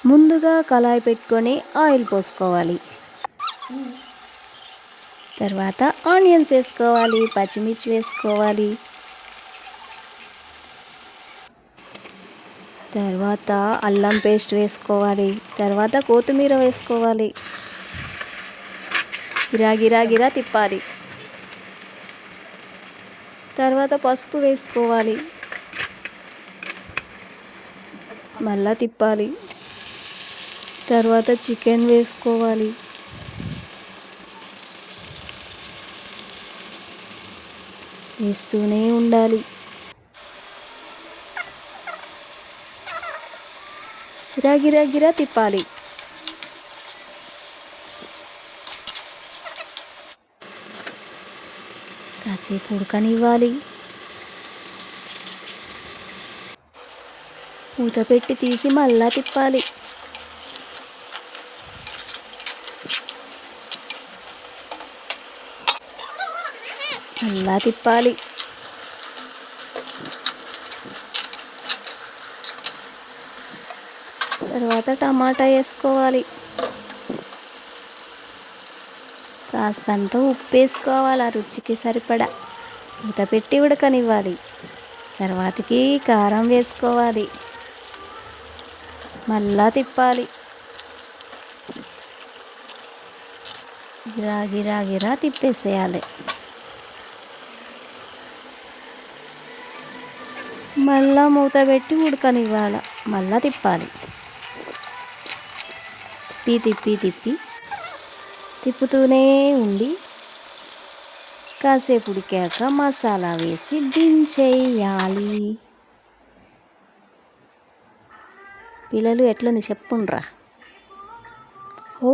ముందుగా కళాయి పెట్టుకొని ఆయిల్ పోసుకోవాలి. తర్వాత ఆనియన్స్ వేసుకోవాలి, పచ్చిమిర్చి వేసుకోవాలి. తర్వాత అల్లం పేస్ట్ వేసుకోవాలి. తర్వాత కొత్తిమీర వేసుకోవాలి. గిరా తిప్పాలి. తర్వాత పసుపు వేసుకోవాలి. మళ్ళా తిప్పాలి. తర్వాత చికెన్ వేసుకోవాలి. వేస్తూనే ఉండాలి. గిరా తిప్పాలి. కాసేపు ఉడకనివ్వాలి. మూత పెట్టి తీసి మళ్ళా తిప్పాలి. మళ్ళా తిప్పాలి. తర్వాత టమాటా వేసుకోవాలి. కాస్తంత ఉప్పు వేసుకోవాలి, ఆ రుచికి సరిపడా. మూత పెట్టి ఉడకనివ్వాలి. తర్వాతకి కారం వేసుకోవాలి. మళ్ళా తిప్పాలి. గిరా తిప్పేసేయాలి. మళ్ళా మూత పెట్టి ఉడకనివ్వాలి. మళ్ళా తిప్పాలి. తిప్పి తిప్పుతూనే ఉండి కాసేపు ఉడికాక మసాలా వేసి దించేయాలి. పిల్లలు ఎట్లుంది చెప్పుండ్రా. ఓ